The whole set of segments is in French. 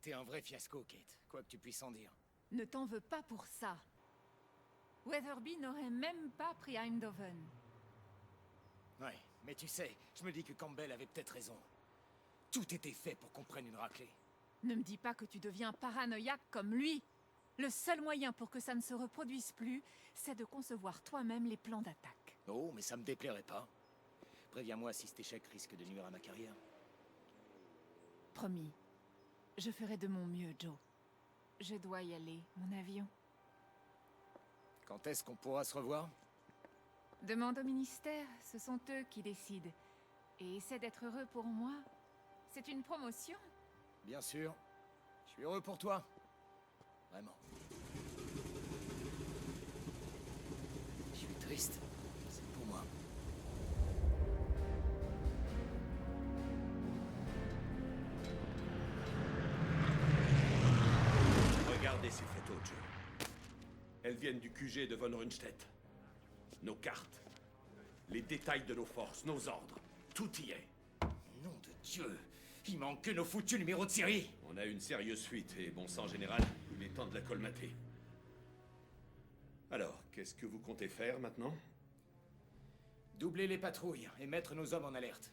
été un vrai fiasco, Kate, quoi que tu puisses en dire. Ne t'en veux pas pour ça. Weatherby n'aurait même pas pris Eindhoven. Ouais, mais tu sais, je me dis que Campbell avait peut-être raison. Tout était fait pour qu'on prenne une raclée. Ne me dis pas que tu deviens paranoïaque comme lui. Le seul moyen pour que ça ne se reproduise plus, c'est de concevoir toi-même les plans d'attaque. Oh, mais ça me déplairait pas. Préviens-moi si cet échec risque de nuire à ma carrière. Promis. Je ferai de mon mieux, Joe. Je dois y aller, mon avion. Quand est-ce qu'on pourra se revoir? Demande au ministère, ce sont eux qui décident. Et essaie d'être heureux pour moi. C'est une promotion. Bien sûr. Je suis heureux pour toi. Vraiment. Je suis triste. C'est pour moi. Regardez ces photos, Joe. Elles viennent du QG de Von Rundstedt. Nos cartes, les détails de nos forces, nos ordres, tout y est. Nom de Dieu! Il manque que nos foutus numéros de série! On a une sérieuse fuite et bon sang général, il est temps de la colmater. Alors, qu'est-ce que vous comptez faire maintenant? Doubler les patrouilles et mettre nos hommes en alerte.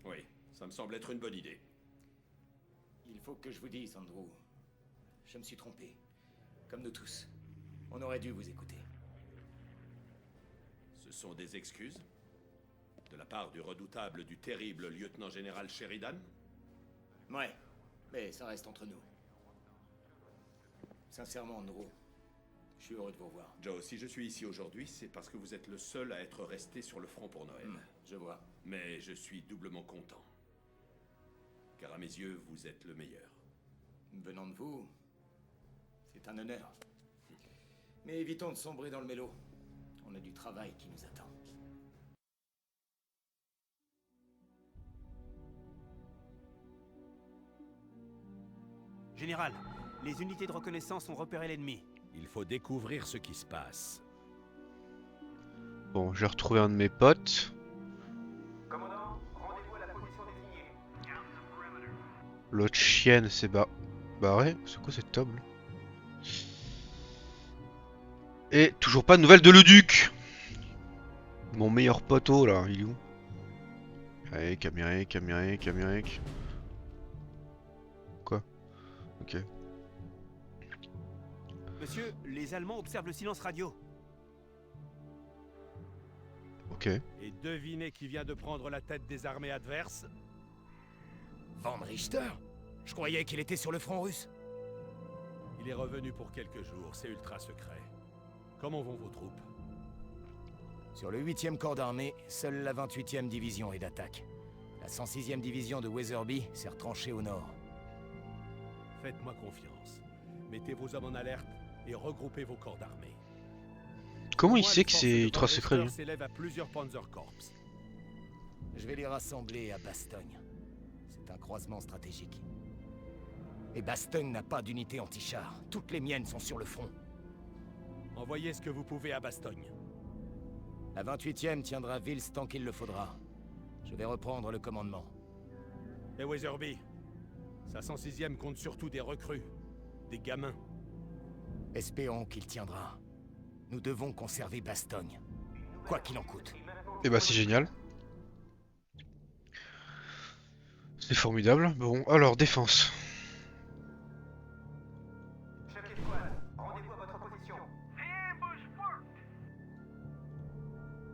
Oui, ça me semble être une bonne idée. Il faut que je vous dise, Andrew. Je me suis trompé. Comme nous tous. On aurait dû vous écouter. Ce sont des excuses? De la part du redoutable, du terrible lieutenant-général Sheridan? Ouais, mais ça reste entre nous. Sincèrement, Andrew, je suis heureux de vous revoir. Joe, si je suis ici aujourd'hui, c'est parce que vous êtes le seul à être resté sur le front pour Noël. Je vois. Mais je suis doublement content. Car à mes yeux, vous êtes le meilleur. Venant de vous, c'est un honneur. Mais évitons de sombrer dans le mélo. On a du travail qui nous attend. Général, les unités de reconnaissance ont repéré l'ennemi. Il faut découvrir ce qui se passe. Bon, j'ai retrouvé un de mes potes. Commandant, rendez-vous à la position désignée. L'autre chienne s'est barrée. C'est quoi cette table? Et toujours pas de nouvelles de Leduc. Mon meilleur poteau là, il est où? Allez, Camérique. Quoi? Ok. Monsieur, les Allemands observent le silence radio. Ok. Et devinez qui vient de prendre la tête des armées adverses? Van Richter? Je croyais qu'il était sur le front russe. Il est revenu pour quelques jours, c'est ultra secret. Comment vont vos troupes? Sur le 8e corps d'armée, seule la 28e division est d'attaque. La 106e division de Weatherby s'est retranchée au nord. Faites-moi confiance. Mettez vos hommes en alerte et regroupez vos corps d'armée. Comment il Moi, sait les que forces c'est de ultra Von secret Richter lui? s'élèvent à plusieurs Panzerkorps. Je vais les rassembler à Bastogne. C'est un croisement stratégique. Et Bastogne n'a pas d'unité anti-char. Toutes les miennes sont sur le front. Envoyez ce que vous pouvez à Bastogne. La 28e tiendra Vils tant qu'il le faudra. Je vais reprendre le commandement. Et Weatherby, sa 106e compte surtout des recrues, des gamins. Espérons qu'il tiendra. Nous devons conserver Bastogne. Quoi qu'il en coûte. Eh bah c'est génial. C'est formidable. Bon, alors défense. Chef d'étoile, rendez-vous à votre position.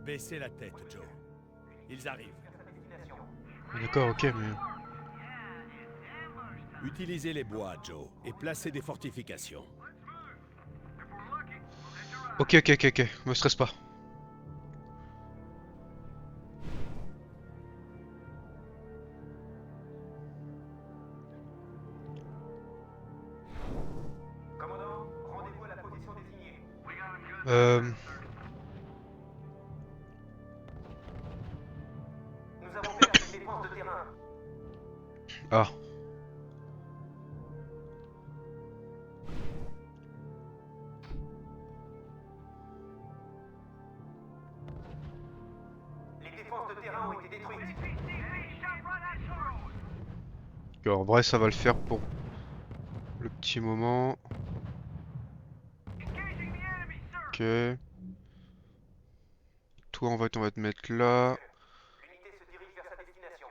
Baissez la tête, Joe. Ils arrivent. D'accord, ok, mais... Utilisez les bois, Joe, et placez des fortifications. Ok, me stresse pas. Commandant, rendez-vous à la position désignée. Nous avons perdu une défense de terrain. Ah. Les défenses de terrain ont été détruites. En vrai, ça va le faire pour Le petit moment. Ok. Toi, on va te mettre là. L'unité se dirige vers sa destination.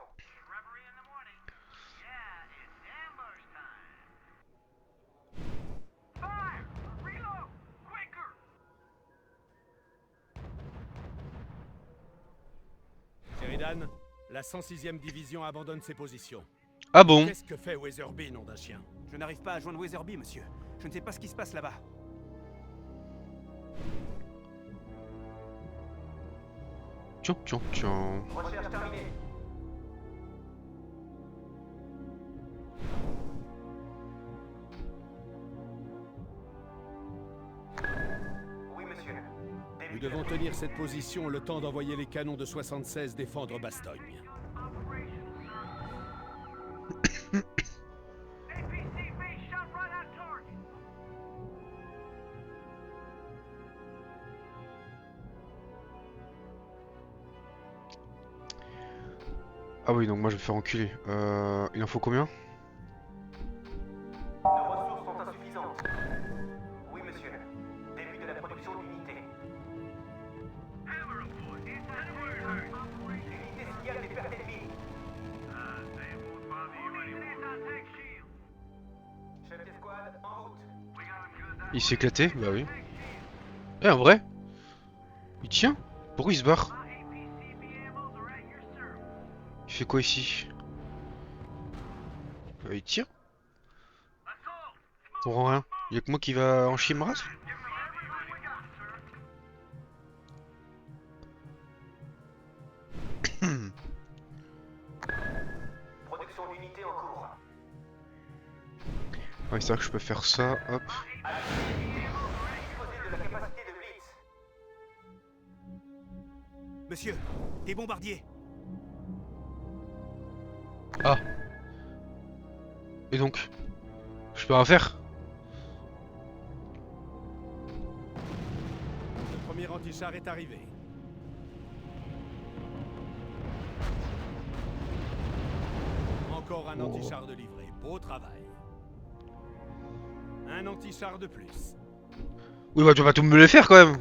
Sheridan, la 106e division abandonne ses positions. Ah bon? Qu'est-ce que fait Weatherby, nom d'un chien? Je n'arrive pas à joindre Weatherby, monsieur. Je ne sais pas ce qui se passe là-bas. Tiens, tiens, tiens. Recherche terminée. Oui, monsieur. Nous devons tenir cette position le temps d'envoyer les canons de 76 défendre Bastogne. Ah oui, donc moi je vais me faire enculer. Il en faut combien? Nos ressources sont insuffisantes. Oui, monsieur. Début de la production d'unités. L'unité signale des pertes ennemies. Chef d'escouade, en route. Il s'est éclaté? Bah oui. Eh, en vrai? Il tient? Pourquoi il se barre? Il fait quoi ici? Il tire? Pour rien. Y'a que moi qui va en chier ma race? Production d'unités en cours. Ouais, c'est vrai que je peux faire ça, hop. Disposer de la capacité de Blitz. Monsieur, des bombardiers. Ah. Et donc? Je peux rien faire? Le premier anti-char est arrivé. Encore un Oh. anti-char de livrée. Beau travail. Un anti-char de plus. Oui, bah tu vas pas tout me le faire quand même.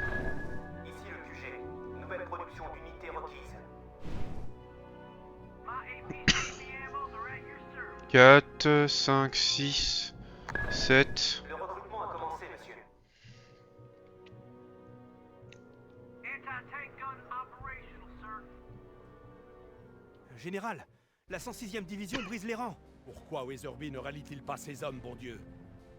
Ici le QG. Nouvelle production d'unités requise. 4, 5, 6, 7. Le recrutement a commencé, monsieur. Général, la 106e division brise les rangs. Pourquoi Weatherby ne rallie-t-il pas ses hommes, bon Dieu?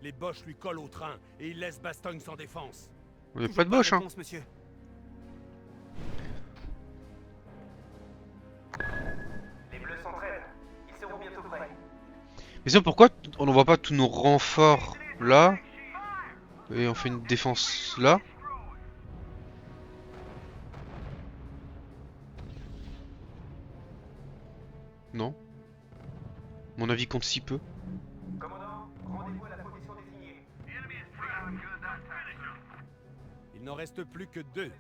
Les Boches lui collent au train et il laisse Bastogne sans défense. Il y a Toujours pas de boche, hein. réponse, monsieur. Les bleus s'entraînent. Ils seront bientôt prêts. Mais ça, pourquoi on n'envoie pas tous nos renforts là? Et on fait une défense là? Non. Mon avis compte si peu. Commandant, rendez-vous à la position désignée. Il n'en reste plus que 2.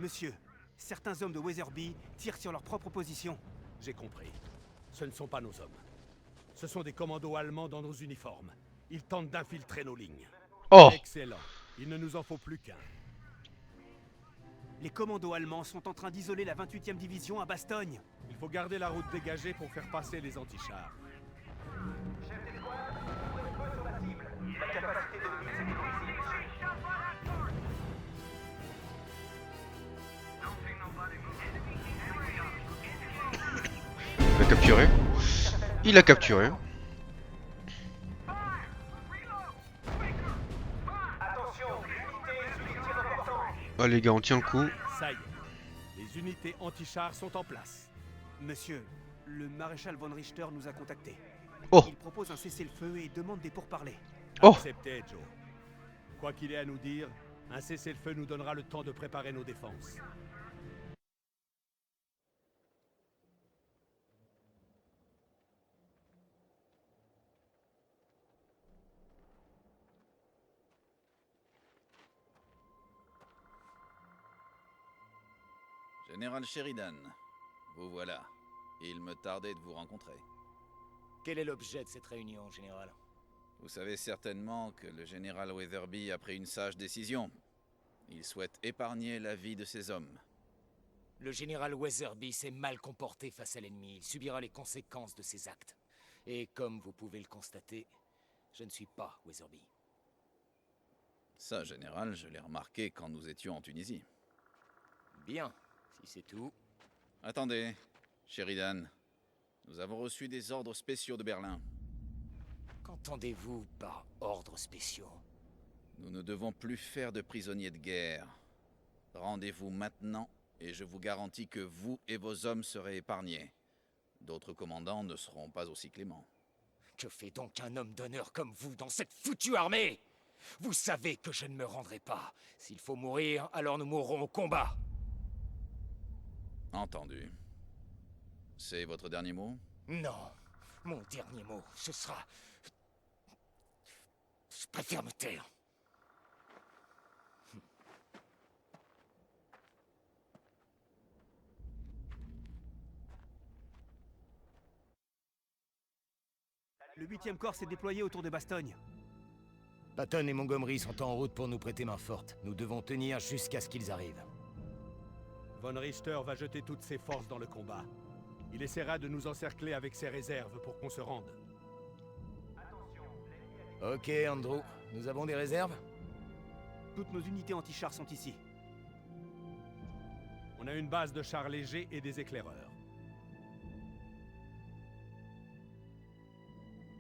Monsieur, certains hommes de Weatherby tirent sur leur propre position. J'ai compris. Ce ne sont pas nos hommes. Ce sont des commandos allemands dans nos uniformes. Ils tentent d'infiltrer nos lignes. Oh! Excellent. Il ne nous en faut plus qu'un. Les commandos allemands sont en train d'isoler la 28e division à Bastogne. Il faut garder la route dégagée pour faire passer les antichars. Chef d'escouade, ouvrez feu sur la cible. La capacité de Blitz est autorisée, monsieur. Il a capturé. Il a capturé. Attention, unité sous les tirs importants. Ah les gars, on tient le coup. Ça y est. Les unités antichars sont en place. Monsieur, le maréchal von Richter nous a contactés. Oh! Il propose un cessez-le-feu et demande des pourparlers. Oh! Acceptez, Joe. Quoi qu'il ait à nous dire, un cessez-le-feu nous donnera le temps de préparer nos défenses. Général Sheridan, vous voilà. Il me tardait de vous rencontrer. Quel est l'objet de cette réunion, général? Vous savez certainement que le général Weatherby a pris une sage décision. Il souhaite épargner la vie de ses hommes. Le général Weatherby s'est mal comporté face à l'ennemi. Il subira les conséquences de ses actes. Et comme vous pouvez le constater, je ne suis pas Weatherby. Ça, général, je l'ai remarqué quand nous étions en Tunisie. Bien, si c'est tout. Attendez, Sheridan. Nous avons reçu des ordres spéciaux de Berlin. Qu'entendez-vous par ordres spéciaux? Nous ne devons plus faire de prisonniers de guerre. Rendez-vous maintenant, et je vous garantis que vous et vos hommes serez épargnés. D'autres commandants ne seront pas aussi cléments. Que fait donc un homme d'honneur comme vous dans cette foutue armée? Vous savez que je ne me rendrai pas. S'il faut mourir, alors nous mourrons au combat. Entendu. C'est votre dernier mot? Non. Mon dernier mot, ce sera... Je préfère me taire. Le 8e corps s'est déployé autour de Bastogne. Patton et Montgomery sont en route pour nous prêter main forte. Nous devons tenir jusqu'à ce qu'ils arrivent. Von Richter va jeter toutes ses forces dans le combat. Il essaiera de nous encercler avec ses réserves pour qu'on se rende. Ok, Andrew. Nous avons des réserves? Toutes nos unités anti-chars sont ici. On a une base de chars légers et des éclaireurs.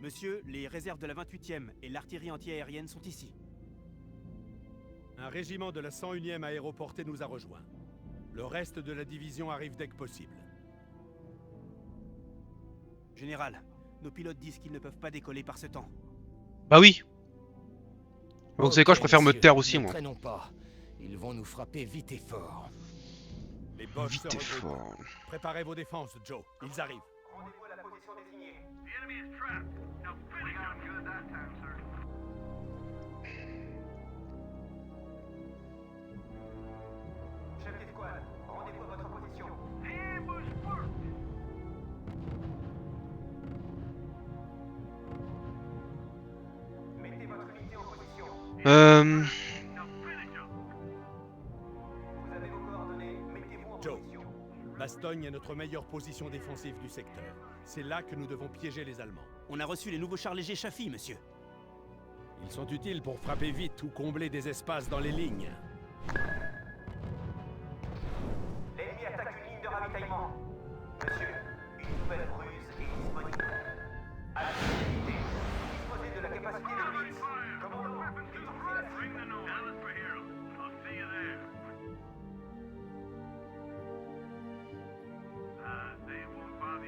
Monsieur, les réserves de la 28e et l'artillerie anti-aérienne sont ici. Un régiment de la 101e aéroportée nous a rejoints. Le reste de la division arrive dès que possible. Général, nos pilotes disent qu'ils ne peuvent pas décoller par ce temps. Bah oui. Bon, vous savez quoi, je Ok, préfère me messieurs, taire aussi, ne moi. traînons pas. Ils vont nous frapper vite et fort. Les Boches se Vite et regroupent. fort. Préparez vos défenses, Joe. Ils arrivent. Rendez-vous à la position désignée. Chef d'escouade, rendez-vous à votre position. Mettez votre unité en position. Vous avez vos coordonnées, mettez-vous en Joe. position. Bastogne est notre meilleure position défensive du secteur. C'est là que nous devons piéger les Allemands. On a reçu les nouveaux chars légers Chaffee, monsieur. Ils sont utiles pour frapper vite ou combler des espaces dans les lignes. L'ennemi attaque une ligne de ravitaillement. Monsieur, une nouvelle ruse est disponible. À la unité, disposez de la capacité de blitz. Commandant, détruisez la cible.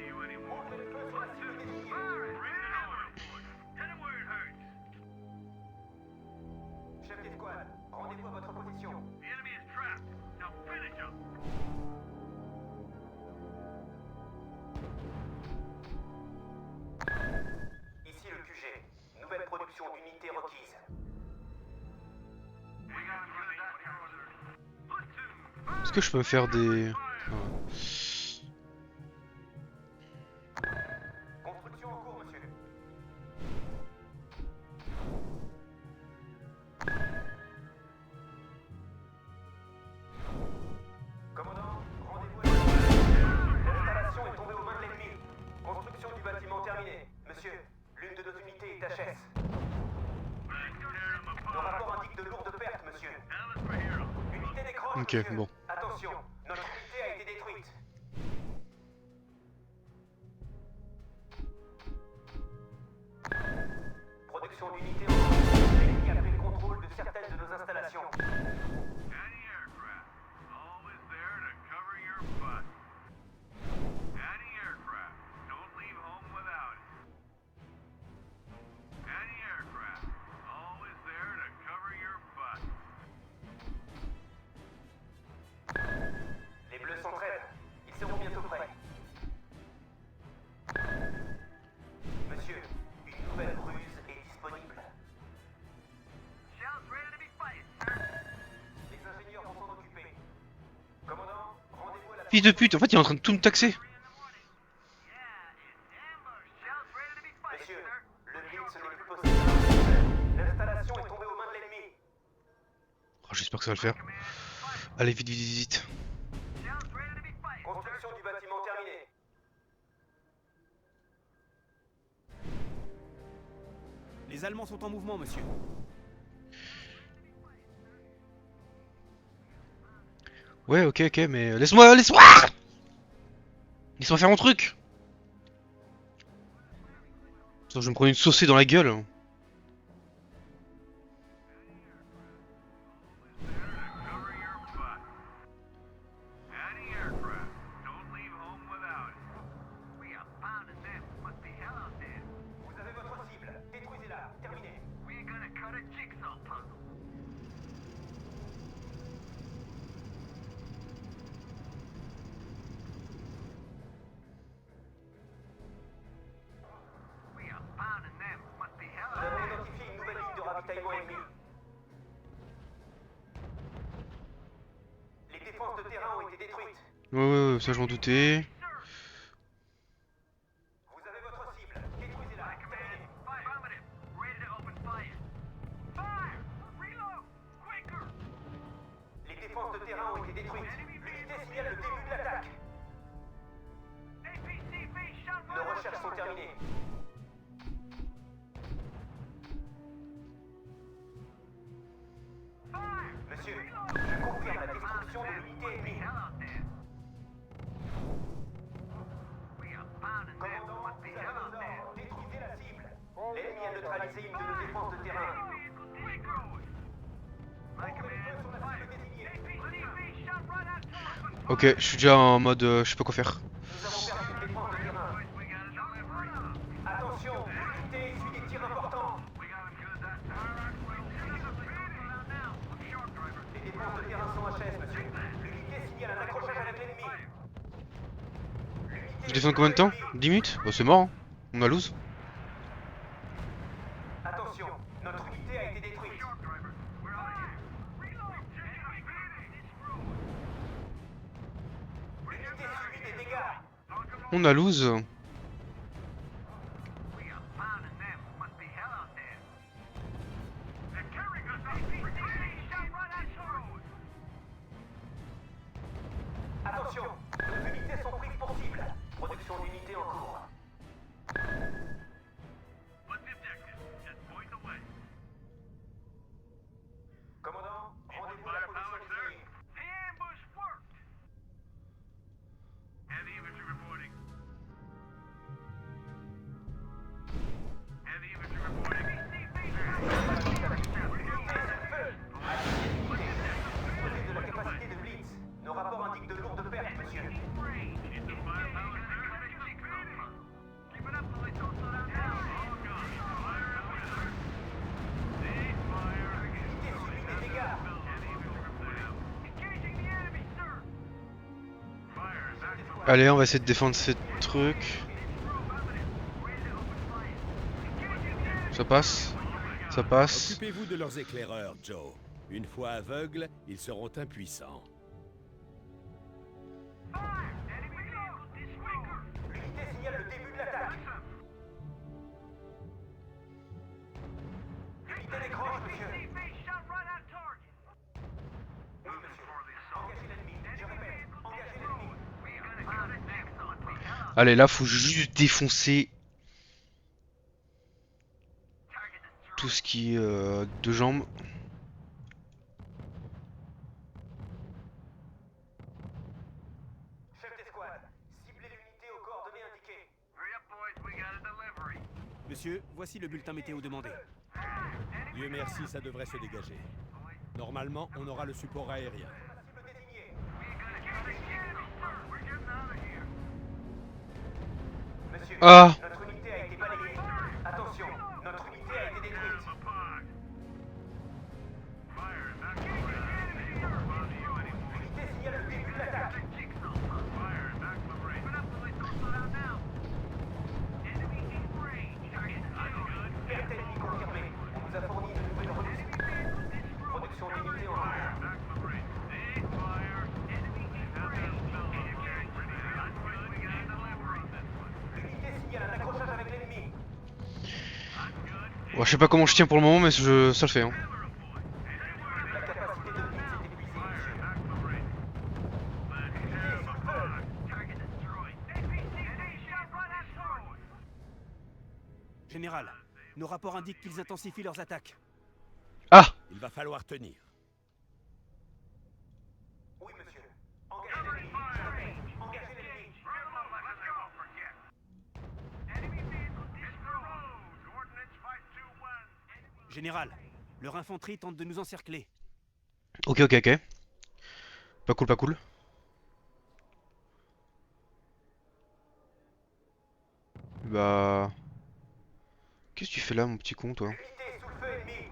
Ouvrez le feu sur la cible désignée. Chef d'escouade, rendez-vous à votre position. Ici le QG. Nouvelle production d'unités requise. Est-ce que je peux me faire des... Construction en cours, monsieur. Commandant, rendez-vous à l'installation est tombée aux mains de l'ennemi. Construction du bâtiment terminée. Monsieur, l'une de nos unités est HS. Le rapport indique de lourdes pertes, monsieur. Unité décroche, Ok, monsieur. bon. Attention, notre unité a été détruite. Production d'unités en cours. L'ennemi a pris le contrôle de certaines de nos installations. Les bleus s'entraînent. Ils seront bientôt prêts. Monsieur, une nouvelle ruse est disponible. Les ingénieurs vont s'en occuper. Commandant, rendez-vous à la... Fils de pute, en fait il est en train de tout me taxer. Oh, j'espère que ça va le faire. Allez, vite, vite, vite, vite. Construction du bâtiment terminée. Les Allemands sont en mouvement, monsieur. Ouais, ok, mais laisse-moi, laisse-moi faire mon truc. Attends, je vais me prendre une saucée dans la gueule. Vous avez votre cible. Détruisez-la. Terminé. Nous avons identifié une nouvelle ligne de ravitaillement ennemie. Les défenses de terrain ont été détruites. Ouais, ça je m'en doutais. Vous avez votre cible. Détruisez-la. Terminé. Les défenses de terrain ont été détruites. L'unité signale le début de l'attaque. Nos recherches sont terminées. Monsieur, je confirme la destruction de l'unité ennemie. Commandant, vous avez nos ordres. Détruisez la cible. L'ennemi a neutralisé une de nos défenses de terrain. Ouvrez le feu sur la cible désignée. Ok, je suis déjà en mode je sais pas quoi faire. Nous avons perdu une défense de terrain. Attention, l'unité essuie des tirs importants. Les défenses de terrain sont HS, monsieur. L'unité signale un accrochage avec l'ennemi. Je défends combien de temps? 10 minutes? Bah c'est mort, hein. On a lose. Attention, notre unité a été détruite. L'unité subit des dégâts. On a lose. Attention, nos unités sont prises pour cible. Production d'unités en cours. Commandant, rendez-vous à la position désignée. Disposez de la capacité de Blitz. Nos rapports indiquent de lourdes pertes, monsieur. L'unité subit des dégâts. Allez, on va essayer de défendre ces trucs. Ça passe. Ça passe. Occupez-vous de leurs éclaireurs, Joe. Une fois aveugles, ils seront impuissants. L'unité signale le début de l'attaque. L'unité décroche, monsieur. Oui, monsieur. Engagez l'ennemi. Je répète, engagez l'ennemi. Allez, là, faut juste défoncer tout ce qui est deux jambes. Chef d'escouade, ciblez l'unité aux coordonnées indiquées. Monsieur, voici le bulletin météo demandé. Dieu merci, ça devrait se dégager. Normalement, on aura le support aérien. Cible désignée. Monsieur, Ah. notre unité a été balayée. Attention, notre unité a été détruite. L'unité signale le début de l'attaque. Perte ennemie confirmée. On nous a fourni de nouvelles ressources. Production d'unités en cours. L'unité signale un accrochage avec l'ennemi. Bon, je sais pas comment je tiens pour le moment, mais ça le fait. Hein. La capacité de Général, nos rapports indiquent qu'ils intensifient leurs attaques. Ah! Il va falloir tenir. Oui, monsieur. Engagez l'ennemi. Je répète, engagez l'ennemi. Général, leur infanterie tente de nous encercler. Ok, ok, ok. Pas cool, pas cool. Bah... Qu'est-ce que tu fais là, mon petit con, toi? Unité sous le feu ennemi.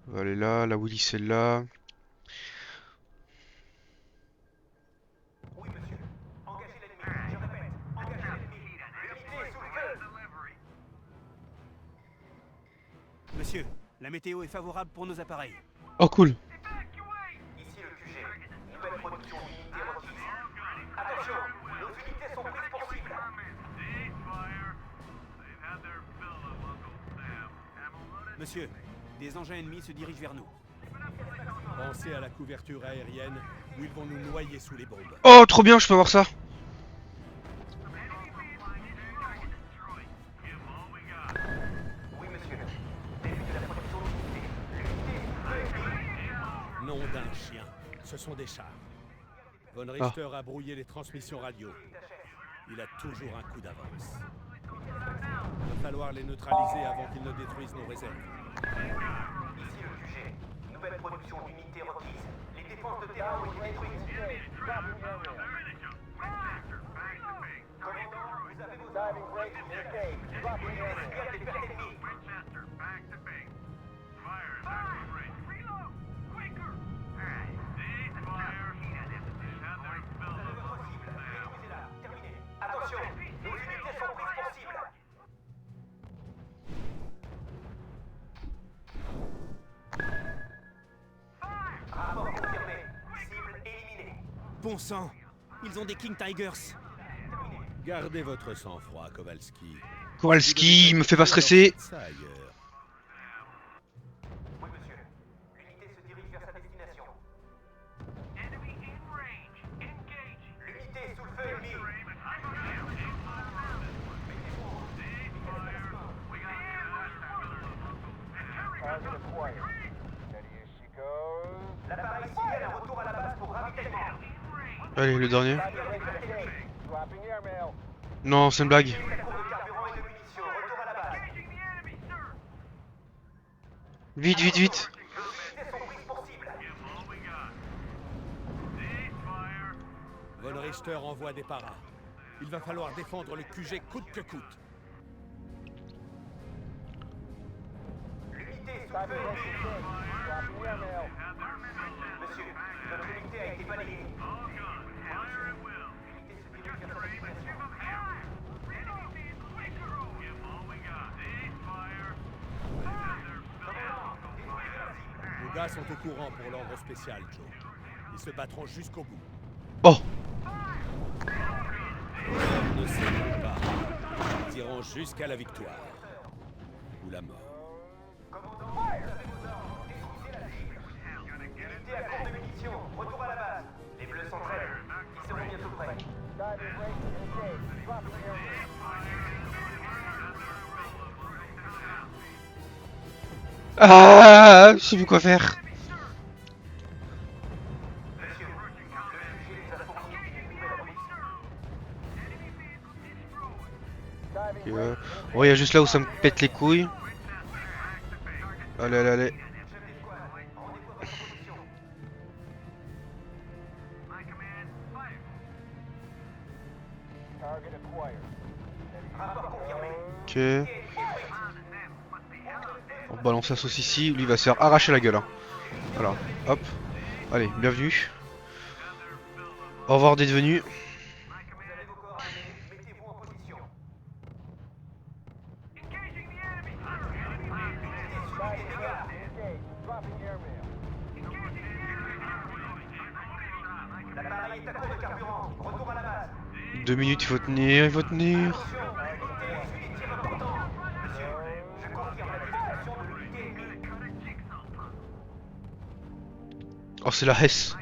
On va aller là, la Willy c'est là. Oui, monsieur. Engagez l'ennemi. Je répète, engagez l'ennemi. Unité sous le feu. Monsieur, la météo est favorable pour nos appareils. Oh cool. Ici le QG. Nouvelle production d'unités requise. Attention, nos unités sont prises pour cible. Monsieur, des engins ennemis se dirigent vers nous. Pensez à la couverture aérienne, où ils vont nous noyer sous les bombes. Oh, trop bien, je peux voir ça. Oui, monsieur. Début de la production d'unités. L'unité sous le feu ennemi. Nom d'un chien. Ce sont des chars. Von Richter a brouillé les transmissions radio. Il a toujours un coup d'avance. Il va falloir les neutraliser avant qu'ils ne détruisent nos réserves. Ici le QG. Nouvelle production d'unités requise. Les défenses de terrain ont été détruites. Commandant, vous avez vos armes. Il y a des pertes ennemies. Terminé. Attention, nos unités sont prises pour cible. Rapport confirmé. Cible éliminée. Bon sang, ils ont des King Tigers. Gardez votre sang-froid, Kowalski. Kowalski, me fait pas stresser. Ça ailleurs. Oui, monsieur. L'unité se dirige vers sa destination. L'unité est sous le feu ennemi. L'appareil signale un retour à la base pour ravitaillement. Allez, le dernier. Non, c'est une blague. La cour de carburant et de munitions. Retour à la base. Vite, vite, vite. Nos unités sont prises pour cible. Von Richter envoie des paras. Il va falloir défendre le QG coûte que coûte. L'unité est sous le feu ennemi. Monsieur, notre unité a été balayée. L'unité se dirige vers sa destination. Nos gars sont au courant pour l'ordre spécial, Joe. Ils se battront jusqu'au bout. Oh. Ne cédons pas. Ils iront jusqu'à la victoire. Ou la mort. Unité à court de munitions. Retour à la base. Les bleus s'entraînent. Ils seront bientôt prêts. Ah, je sais plus quoi faire. Monsieur, le QG nous a fourni une nouvelle ruse. Ok, ouais. Oh, il y a juste là où ça me pète les couilles. Allez, allez, allez. Chef d'escouade, rendez-vous à votre position. Rapport confirmé. Ok. On balance la sauce ici. Lui il va se faire arracher la gueule. Hein. Voilà. Hop. Allez, bienvenue. Au revoir d'être venu. Vous avez vos coordonnées. Mettez-vous en position. L'appareil est à court de carburant. Retour à la base. 2 minutes, il faut tenir, il faut tenir. Attention, l'unité a reçu des tirs importants. Monsieur, je confirme la destruction de l'unité ennemie. Oh, c'est la Hesse.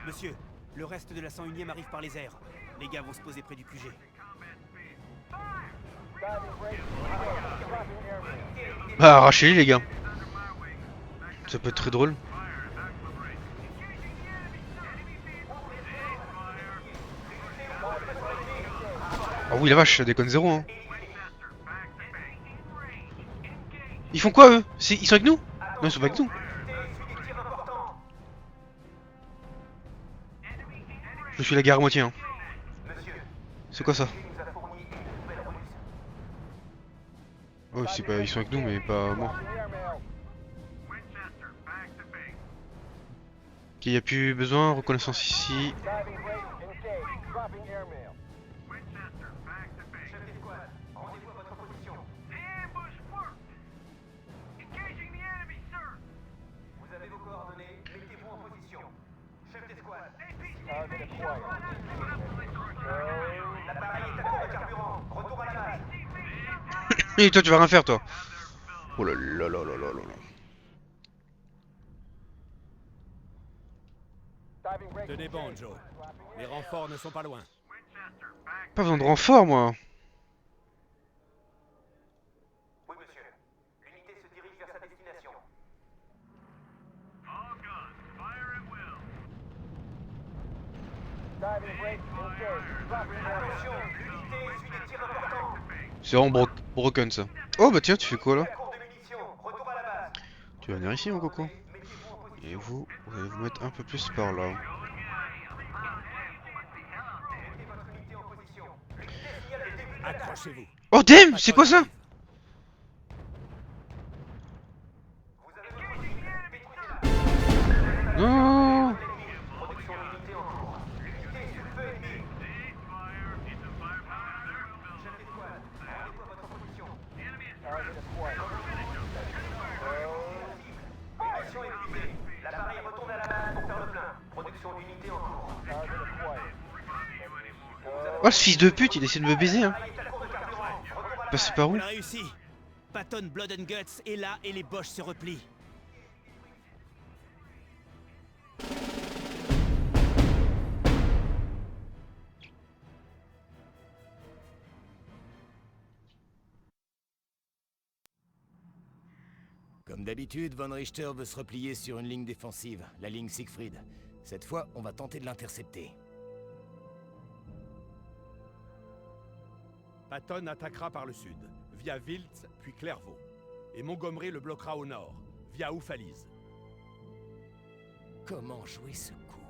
Monsieur, le reste de la 101e arrive par les airs. Les gars vont se poser près du QG. Ah, arrachez-les les gars. Ça peut être très drôle. Ah oui la vache, ça déconne zéro hein. Ils font quoi eux? Ils sont avec nous? Non ils sont pas avec nous. Je suis la gare à moitié hein. C'est quoi ça? Oh c'est pas... ils sont avec nous mais pas moi. Ok y a plus besoin, reconnaissance ici. Et toi tu vas rien faire toi. Oh là là là là là là. Tenez bon, Joe. Les renforts ne sont pas loin. Pas besoin de renfort moi. Oui, monsieur. L'unité se dirige vers sa destination. Attention, l'unité suit des tirs importants. C'est vraiment broken ça. Oh bah tiens tu fais quoi là? Cours de munitions, retour à la base. Tu vas venir ici mon coco. Mettez-vous en position. Et vous allez vous mettre un peu plus par là. Mettez votre unité en position. L'unité signale le début de l'attaque. Accrochez-vous. Oh damn, c'est quoi ça? Vous avez votre cible. Détruisez-la. Non. Production d'unité en cours. L'unité est sous le feu ennemi. Chef d'escouade, rendez-vous à votre position. Munitions épuisées. L'appareil retourne à la base pour faire le plein. Production d'unité en cours. Oh ce fils de pute il essaie de me baiser hein. Passer par où? On a réussi. Patton Blood and Guts est là et les Boches se replient. Comme d'habitude, Von Richter veut se replier sur une ligne défensive, la ligne Siegfried. Cette fois, on va tenter de l'intercepter. Patton attaquera par le sud, via Wiltz puis Clairvaux. Et Montgomery le bloquera au nord, via Oufalise. Comment jouer ce coup?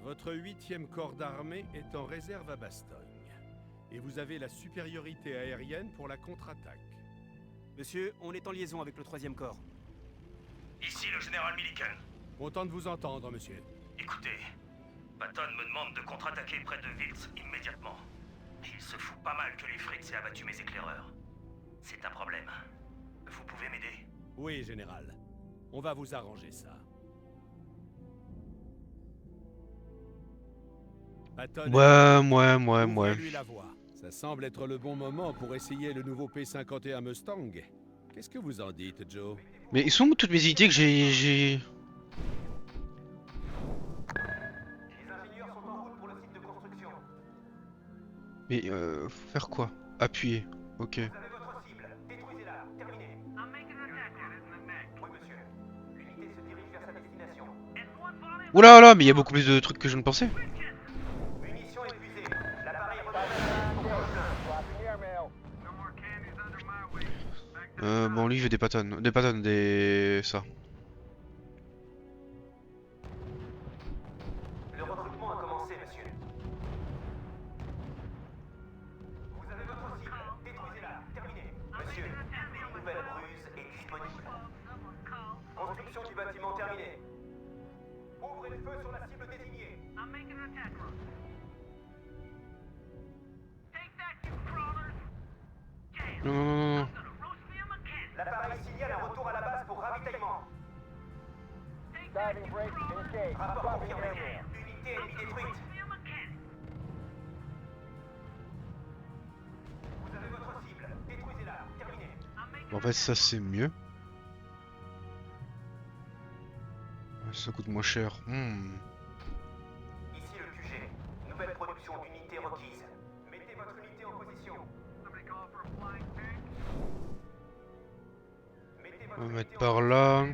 Votre 8e corps d'armée est en réserve à Bastogne. Et vous avez la supériorité aérienne pour la contre-attaque. Monsieur, on est en liaison avec le 3e corps. Ici le général Milliken. Content de vous entendre, monsieur. Écoutez, Patton me demande de contre-attaquer près de Wiltz immédiatement. Il se fout pas mal que les Fritz aient abattu mes éclaireurs. C'est un problème. Vous pouvez m'aider? Oui, général. On va vous arranger ça. Patton ouvrez-lui la voie. Ça semble être le bon moment pour essayer le nouveau P51 Mustang. Qu'est-ce que vous en dites, Joe? Mais ils sont où toutes mes unités que j'ai... Les ingénieurs sont en route pour le site de construction. Mais faut faire quoi? Appuyer. Ok. Vous avez votre cible. Détruisez-la. Terminé. Oui, monsieur. L'unité se dirige vers sa destination. Oula là, mais il y a beaucoup plus de trucs que je ne pensais. Munitions épuisées. L'appareil retourne à la base pour faire le plein. Bon lui il veut des patanes. Des patanes, des... ça. Le recrutement a commencé, monsieur. Vous avez votre cible. Détruisez-la. Terminé. Monsieur, une nouvelle ruse est disponible. Construction du bâtiment terminée. Ouvrez le feu sur la cible désignée. Non non non non. L'appareil signale un retour à la base pour ravitaillement. Rapport confirmé. Unité ennemie détruite. Vous avez votre cible. Détruisez-la. Terminé. Bon, en fait ça c'est mieux. Ça coûte moins cher. Ici le QG. Nouvelle production d'unités requise. Mettez votre unité en position. Mettez votre On va unité mettre en par là. Vous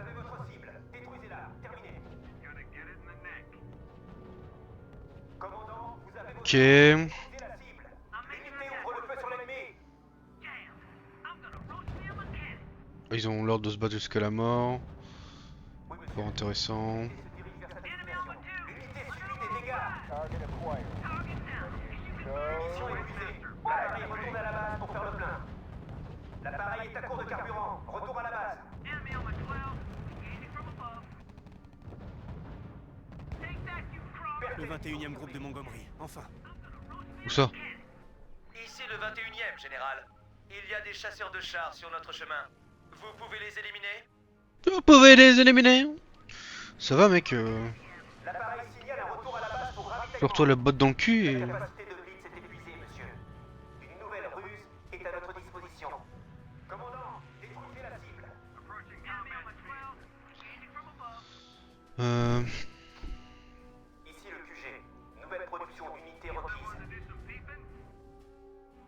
avez votre cible. Détruisez-la. Terminé. Commandant, vous avez votre Ok. Détruisez la cible. L'unité ouvre le feu sur l'ennemi. Ils ont l'ordre de se battre jusqu'à la mort. Oui, monsieur. Fort intéressant. L'unité se dirige vers sa destination. L'unité subit des dégâts. Mission épuisée. L'appareil retourne à la base pour faire le plein. L'appareil est à court de carburant. Retour à la base. Le 21e groupe de Montgomery, enfin. Où ça? Ici le 21e, général. Il y a des chasseurs de chars sur notre chemin. Vous pouvez les éliminer? Vous pouvez les éliminer. Ça va mec, L'appareil signale un retour à la base pour ravitaillement. sors-toi la botte dans le cul et... La capacité de Blitz est épuisée, monsieur. Une nouvelle ruse est à notre disposition. Commandant, détruisez la cible. Ici le QG. Nouvelle production d'unités requise.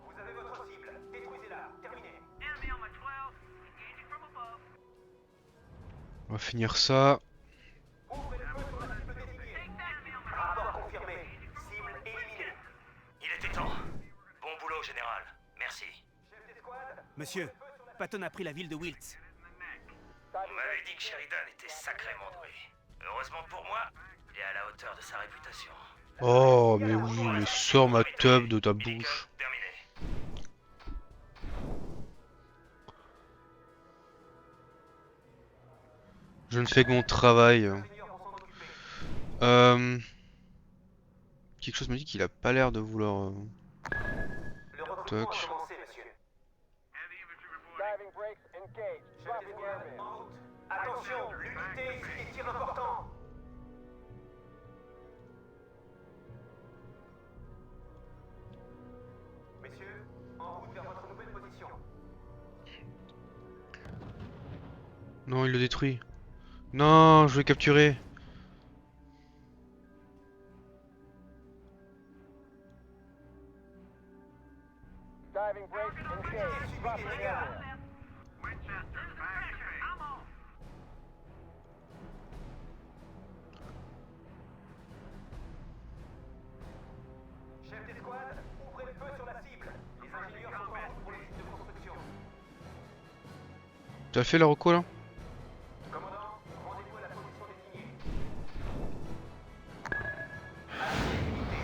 Vous avez votre cible. Détruisez-la. Terminé. On va finir ça. Ouvrez le feu sur la cible désignée. Rapport confirmé. Cible éliminée. Il était temps. Bon boulot, général. Merci. Chef d'escouade. Monsieur, Patton a pris la ville de Wiltz. On m'avait dit que Sheridan était sacrément doué. Heureusement pour moi, il est à la hauteur de sa réputation. Oh mais oui, mais sors ma teub de ta bouche. Terminé. Je ne fais que mon travail. Quelque chose me dit qu'il a pas l'air de vouloir... Le recrutement Toc. a commencé, monsieur. Chef d'escouade, en route. Attention, l'unité ici des tirs importants. Messieurs, en route vers votre nouvelle position. Non, il le détruit. Non, je vais capturer. Unité subit des dégâts. Chef d'escouade, ouvrez le feu sur la cible. Les ingénieurs sont en route pour les sites de construction. T'as fait la reco là? Commandant, rendez-vous à la position désignée. Activez l'unité.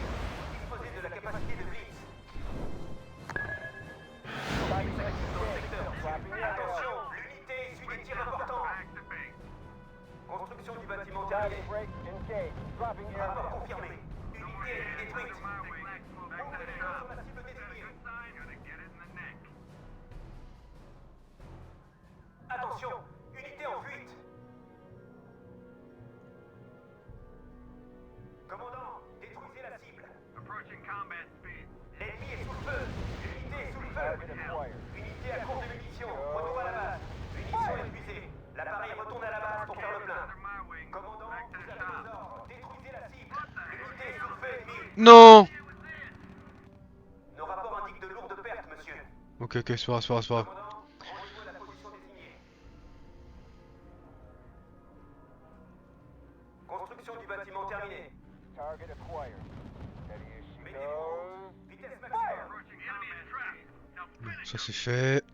Disposez de la capacité de Blitz. Actif dans le secteur. Attention, l'unité essuie des tirs importants. Construction du bâtiment terminée. Rapport confirmé. Unité est détruite. Ouvrez le feu sur la cible désignée. Attention, unité en fuite. Commandant, détruisez la cible. L'ennemi est sous le feu. L'unité est sous le feu. Unité à court de munitions. Retour à la base. Munitions épuisées. L'appareil retourne à la base pour faire le plein. Commandant, vous avez vos ordres. Détruisez la cible. L'unité est sous le feu ennemi. Non. Nos rapports indiquent de lourdes pertes, monsieur. Ok, ok, c'est pas grave, c'est pas grave, c'est pas grave. Commandant, rendez-vous à la position désignée. Construction du bâtiment terminée. Mettez-vous. Vitesse maximum. Ça c'est fait.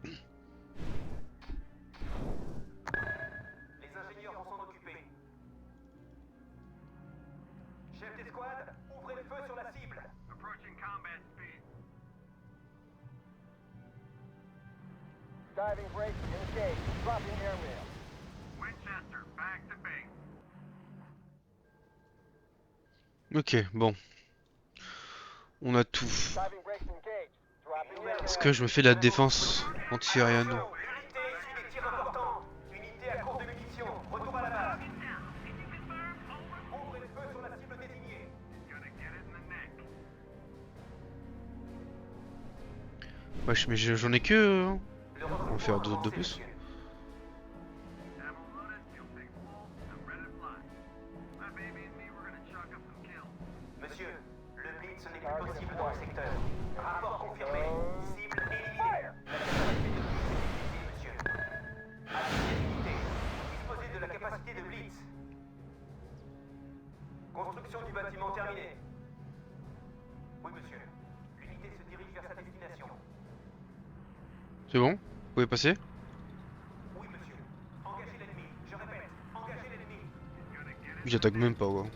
Les ingénieurs vont s'en occuper. Chef d'escouade, ouvrez le feu sur la cible. Ok, bon. On a tout. Est-ce que je me fais de la défense anti-aérienne? Attention, l'unité essuie des tirs importants. Unité à court de munitions. Retour à la base. Ouvrez le feu sur la cible désignée. Wesh, mais j'en ai que... Le On va recrutement faire a d'autres de commencé, plus. monsieur. C'est bon? Vous pouvez passer? Oui, monsieur. Engagez l'ennemi. Je répète, engagez l'ennemi. J'attaque même pas, quoi.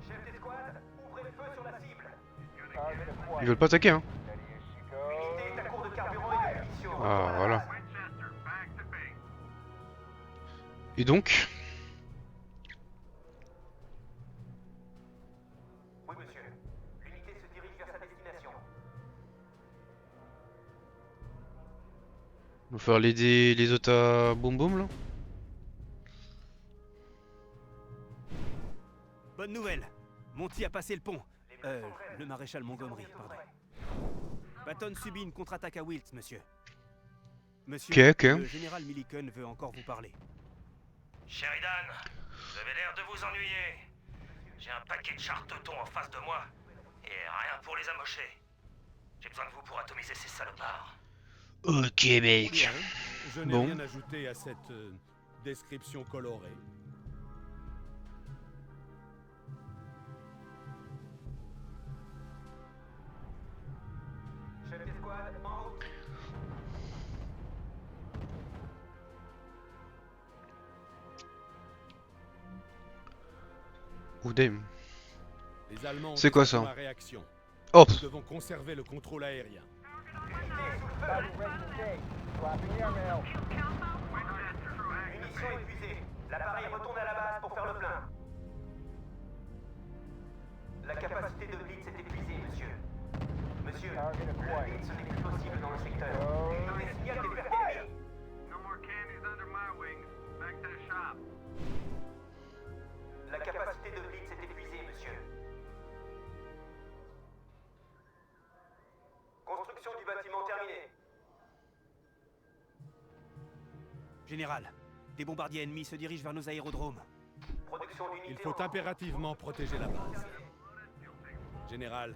Chef d'escouade, ouvrez le feu sur la cible. Ils veulent pas attaquer, hein. L'unité est à court de carburant et de munitions. Ah, voilà. Et donc? Oui, monsieur. L'unité se dirige vers sa destination. On va faire les autres à boum boum, là? Bonne nouvelle. Monty a passé le pont. Le maréchal Montgomery, pardon. Patton subit une contre-attaque à Wiltz, monsieur. Monsieur, Ok. le général Milliken veut encore vous parler. Sheridan, vous avez l'air de vous ennuyer. J'ai un paquet de chars-teutons en face de moi, et rien pour les amocher. J'ai besoin de vous pour atomiser ces salopards. Ok, mec. Bien. Je n'ai Bon. rien ajouté à cette description colorée. Chef d'escouade, en route. Oh, damn. Les Allemands ont C'est quoi essayé ça? ma réaction. Oh, Nous devons conserver le contrôle aérien. Munitions épuisées. L'appareil retourne à la base pour faire le plein. La capacité de Blitz est épuisée, monsieur. Monsieur, le Blitz n'est plus possible dans le secteur. Des signaux des pertes ennemies. La capacité de Blitz est épuisée, monsieur. Construction du bâtiment terminée. Général, des bombardiers ennemis se dirigent vers nos aérodromes. Production d'unités. Il faut impérativement protéger la base. Général,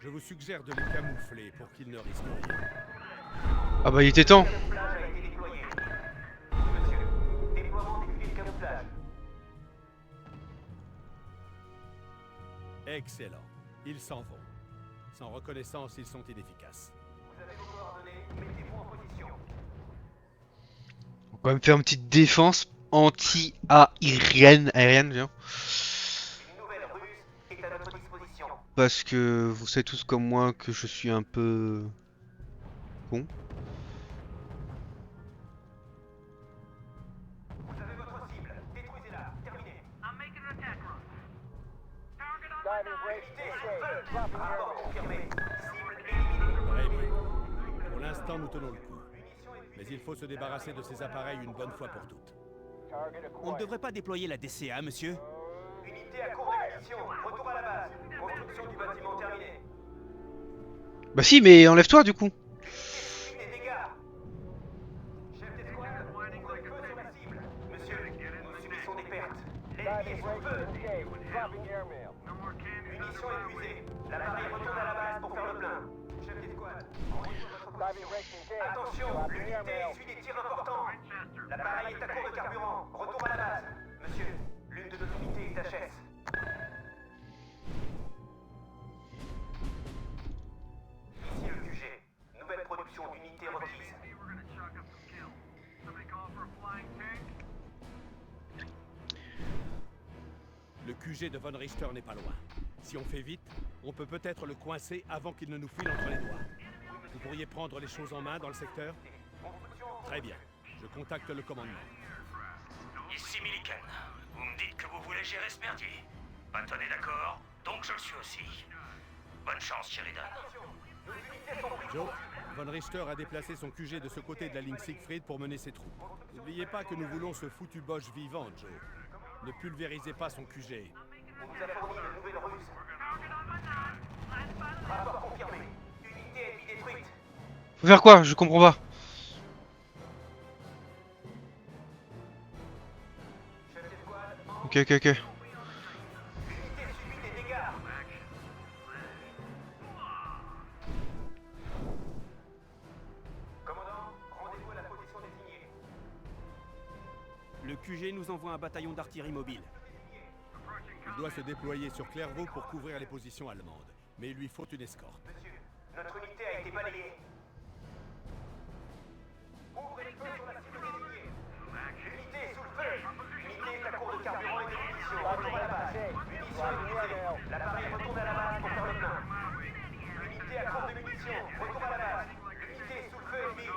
je vous suggère de les camoufler pour qu'ils ne risquent rien. ah bah il était temps. Le camouflage a été déployé. Monsieur, déploiement des filets de camouflage. Excellent. Ils s'en vont. Sans reconnaissance, ils sont inefficaces. Vous avez vos coordonnées, mettez-vous en position. On va quand même faire une petite défense anti-aérienne, viens. Une nouvelle ruse est à notre disposition. Parce que vous savez tous comme moi que je suis un peu con. Vous avez votre cible, détruisez-la, terminé. Rapport confirmé. Cible éliminée. Très bien. Pour l'instant, nous tenons le coup. Mais il faut se débarrasser de ces appareils une bonne fois pour toutes. On ne devrait pas déployer la DCA, monsieur? Unité à court de munitions, retour à la base. Construction du bâtiment terminée. Bah si, mais enlève-toi du coup. Subit des dégâts. Chef d'escouade, ouvrez le feu sur la cible. Monsieur, nous subissons des pertes. L'ennemi est sous feu. Munitions épuisées. L'appareil retourne à la base pour faire le plein. Chef d'escouade, rendez-vous à votre position. Attention, l'unité essuie des tirs importants. L'appareil est à court de carburant. Retour à la base. Monsieur, l'une de nos unités est HS. Ici le QG. Nouvelle production d'unités requise. Le QG de Von Richter n'est pas loin. Si on fait vite, on peut peut-être le coincer avant qu'il ne nous file entre les doigts. Vous pourriez prendre les choses en main dans le secteur? Très bien. Je contacte le commandement. Ici Milliken. Vous me dites que vous voulez gérer ce merdier. Patton est d'accord, donc je le suis aussi. Bonne chance, Sheridan. Joe, Von Richter a déplacé son QG de ce côté de la ligne Siegfried pour mener ses troupes. N'oubliez pas que nous voulons ce foutu Bosch vivant, Joe. Ne pulvérisez pas son QG. On nous a fourni de nouvelles ruses. Rapport confirmé. Unité ennemie détruite. Faut faire quoi? Je comprends pas. Chef d'escouade, en Ok. unité subit des dégâts. Commandant, rendez-vous à la position désignée. Le QG nous envoie un bataillon d'artillerie mobile. Il doit se déployer sur Clairvaux pour couvrir les positions allemandes. Mais il lui faut une escorte. Monsieur, notre unité a été balayée. Ouvrez le feu sur la cible désignée. L'unité est sous le feu. L'unité est à court de carburant et de munitions. Retour à la base. Munitions épuisées. L'appareil retourne à la base pour faire le plein. L'unité à court de munitions. Retour à la base. L'unité est sous le feu ennemi.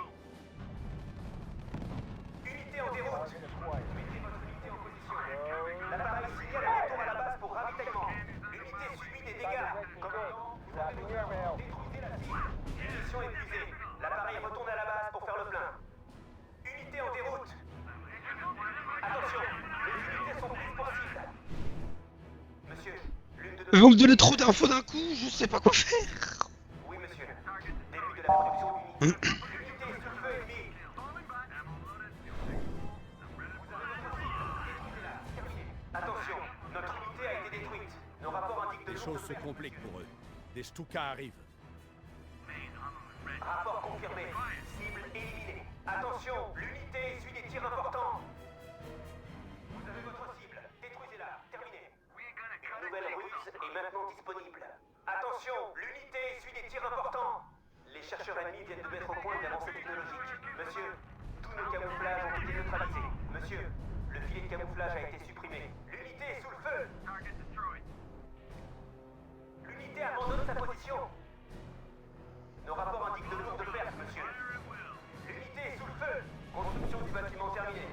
Unité en déroute. Mettez votre unité en position. L'appareil signale un retour à la base pour ravitaillement. L'unité subit des dégâts. Commandant, vous avez votre détruisez la cible. Munitions épuisées. L'appareil retourne à la base pour faire le plein. Unité en déroute. Attention, les unités sont prises pour cible. Monsieur, l'une de nos... Vous me donnez trop d'infos d'un coup, je sais pas quoi faire. Oui, monsieur. Début de la production d'unité. L'unité est sous le feu ennemi. Attention, notre unité a été détruite. Nos rapports indiquent de Les choses se compliquent pour eux. Des Stukas arrivent. Rapport confirmé. Cible éliminée. Attention, l'unité essuie des tirs importants. Vous avez votre cible. Détruisez-la. Terminé. Une nouvelle ruse est maintenant disponible. Attention, l'unité essuie des tirs importants. Les chercheurs ennemis viennent de mettre au point une avancée technologique. Monsieur, tous nos camouflages ont été neutralisés. Monsieur, le filet de camouflage a été supprimé. L'unité est sous le feu. L'unité abandonne sa position. Nos rapports indiquent de lourdes pertes, monsieur. L'unité est sous le feu. Construction du bâtiment terminée.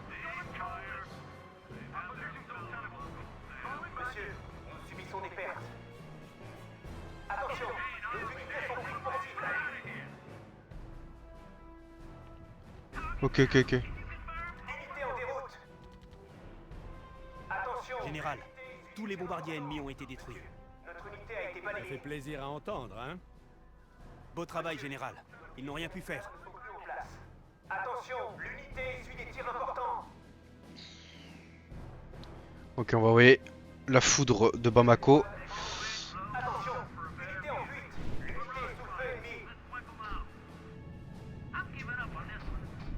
Monsieur, nous subissons des pertes. Attention, nos unités sont prises pour cible. Ok. Unité en déroute. Attention. Général, tous les bombardiers ennemis ont été détruits. Notre unité a été Ça fait balayée. plaisir à entendre, hein? Beau travail, général. Ils n'ont rien pu faire. Ne sont plus en place. Attention, l'unité essuie des tirs importants. Ok, on va envoyer la foudre de Bamako. Attention, unité en fuite. L'unité est sous le feu ennemi.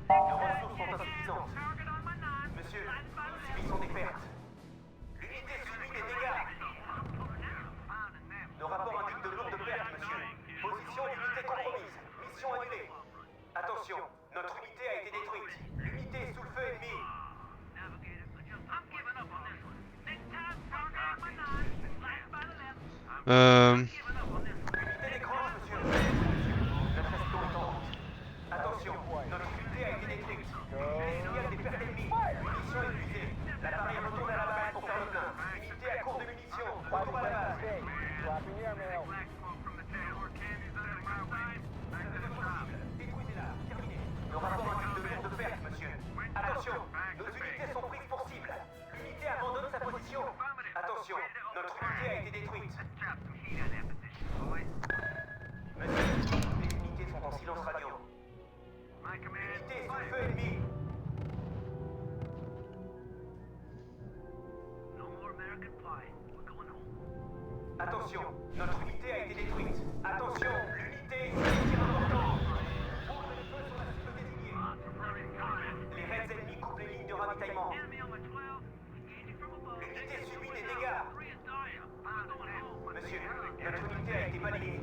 Nos ressources sont insuffisantes. Monsieur, nous subissons des pertes. L'unité subit des dégâts. Nos rapports indiquent de lourdes pertes, monsieur. Position d'unité compromise. Mission annulée. Attention, notre unité a été détruite. L'unité est sous le feu ennemi. Unité d'écrange, monsieur. Notre espion est en route. Attention, notre unité a été détruite. Unité signale des pertes ennemies. Munitions épuisées. L'appareil retourne à la base pour faire le plein. Unité à court de munitions. Retour à la base. Détruisez-la. Terminé. Nos rapports indiquent de lourdes pertes, monsieur. Attention, nos unités sont prises pour cible. L'unité abandonne sa position. Attention, notre unité a été détruite. Monsieur, les unités sont en silence radio. L'unité est sous le feu ennemi. Attention, notre unité a été détruite. Attention, l'unité est sous les tirs importants. Ouvrez le feu sur la cible désignée. Les raids ennemis coupent les lignes de ravitaillement. L'unité subit des dégâts. Monsieur, notre unité a été balayée.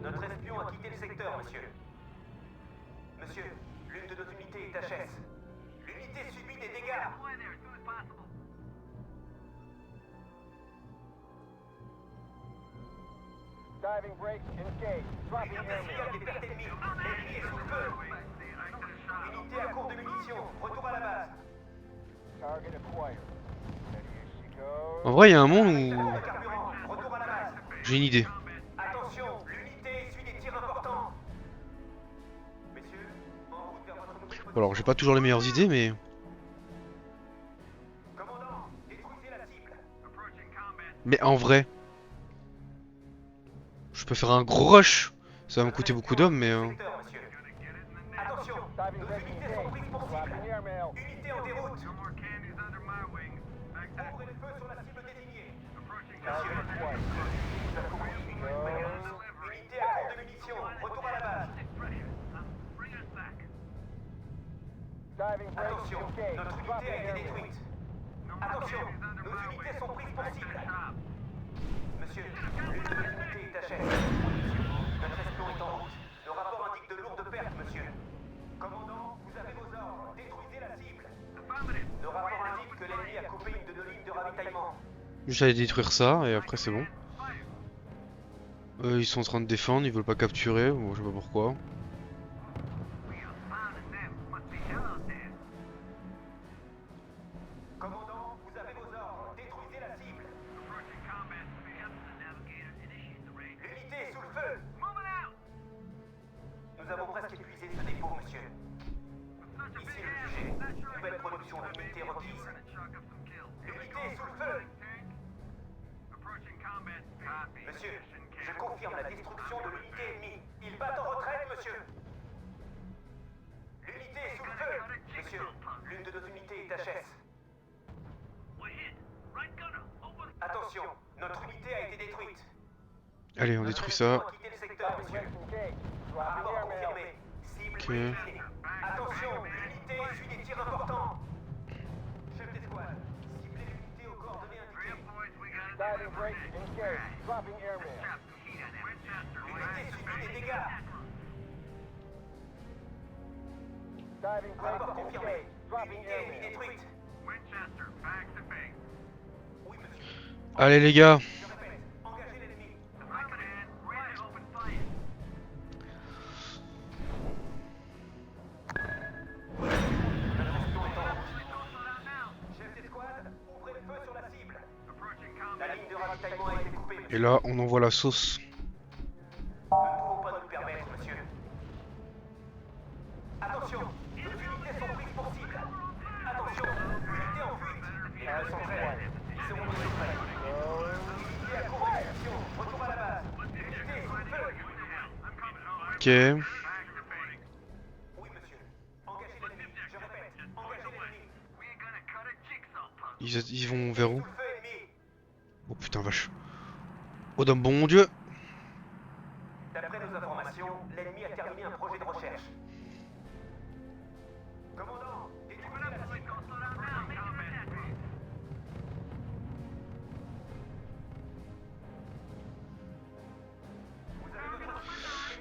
Notre espion a quitté le secteur, monsieur. Monsieur, l'une de nos unités est HS. L'unité subit des dégâts. Diving brake engaged. Dropping Unité air signale des pertes ennemies. L'ennemi est sous le feu. Unité à court de munitions. Retour à la base. Target acquired. Ready as she goes. En vrai, il y a un monde où Le carburant. Retour à la base. j'ai une idée. Attention, l'unité essuie des tirs importants. Messieurs, en route vers votre nouvelle position. Alors, j'ai pas toujours les meilleures idées, mais Commandant, détruisez la cible. en vrai, je peux faire un gros rush. Ça va me coûter beaucoup d'hommes, mais Secteur, monsieur. Attention, nos unités sont prises pour cible. Dropping air mail. Unité en déroute. Ouvrez le feu sur la cible désignée. Monsieur, vous accompagnez une nouvelle ruse. Unité à court de munitions. Retour à la base. Diving brake Attention, engaged. notre unité Dropping a été air mail. détruite. Attention, nos unités sont prises prise pour cible. Monsieur, l'une de nos unités est HS. Notre espion est en route. Le rapport indique de lourdes pertes, monsieur. Commandant, vous avez vos ordres. Détruisez la cible. Le rapport indique que l'ennemi a coupé une de nos lignes de ravitaillement. J'allais détruire ça et après c'est bon. Ils sont en train de défendre, ils veulent pas capturer, bon, je sais pas pourquoi. Commandant, vous avez vos ordres. Détruisez la cible. L'unité est sous le feu. Nous avons presque épuisé ce dépôt, monsieur. Ici le QG. Nouvelle production d'unité requise. L'unité est sous le feu. Monsieur, je confirme la destruction de l'unité ennemie. Ils battent en retraite, monsieur. L'unité est sous le feu. Monsieur, l'une de nos unités est HS. Attention, notre unité a été détruite. Allez, on détruit ça. Quittez le secteur, monsieur. Rapport confirmé. Cible éliminée. Attention, l'unité essuie des tirs importants. Chef d'escouade, ciblez l'unité aux coordonnées indiquées. Diving break engaged. Dropping airman. L'unité subit des dégâts. Diving break Rapport confirmé. engaged. Dropping Unité ennemie airman. détruite. Oui, monsieur. Allez les gars. Je répète, engagez l'ennemi. Chef d'escouade, ouvrez le feu sur la cible. La ligne de ravitaillement a été coupée, monsieur. Et là, on envoie la sauce. Nous ne pouvons pas nous le permettre, monsieur. Attention, nos unités sont prises pour cible. Attention, unité en fuite. Ils ne sont prêts. Ils seront tous prêts. Unité à court d'action. Retour à la base. Unité est sous le feu. Ok. Oui, monsieur. Engagez l'ennemi. Je répète, engagez l'ennemi. Ils vont vers où? Sous le feu ennemi. Oh putain vache. Oh d'un bon dieu. D'après nos informations, l'ennemi a terminé un projet de recherche. Commandant, détruisez la cible.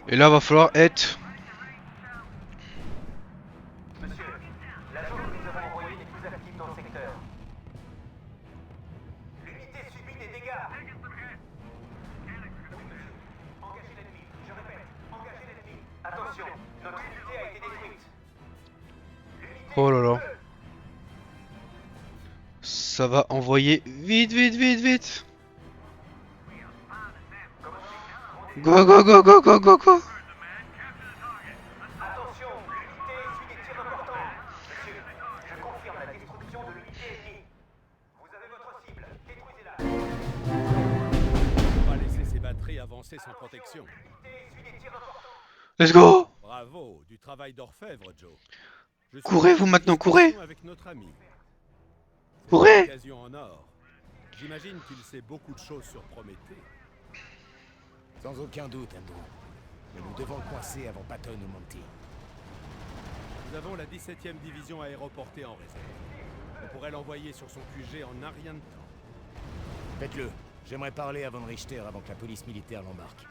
Et là va falloir être. Monsieur, l'agent que nous avons envoyé n'est plus actif dans le secteur. L'unité subit des dégâts. Oui, monsieur. Engagez l'ennemi. Je répète, engagez l'ennemi. Attention, notre unité a été détruite. L'unité Oh là là. est sous le feu. Ça va envoyer vite vite vite vite. Go go go go go go go. Attention, l'unité essuie des tirs importants. Monsieur, je confirme la destruction de l'unité ennemie. Vous avez votre cible. Détruisez-la. On va laisser ces batteries avancer sans protection. L'unité essuie des tirs importants. Let's go. Bravo, du travail d'orfèvre, Joe. Je suis Courez, vous, en maintenant, discussion courez. avec notre ami. C'est Courez. une occasion en or. J'imagine qu'il sait beaucoup de choses sur Prométhée. Sans aucun doute, Andrew. Mais nous devons le coincer avant Patton ou Monty. Nous avons la 17e division aéroportée en réserve. On pourrait l'envoyer sur son QG en un rien de temps. Faites-le. J'aimerais parler à Von Richter avant que la police militaire l'embarque.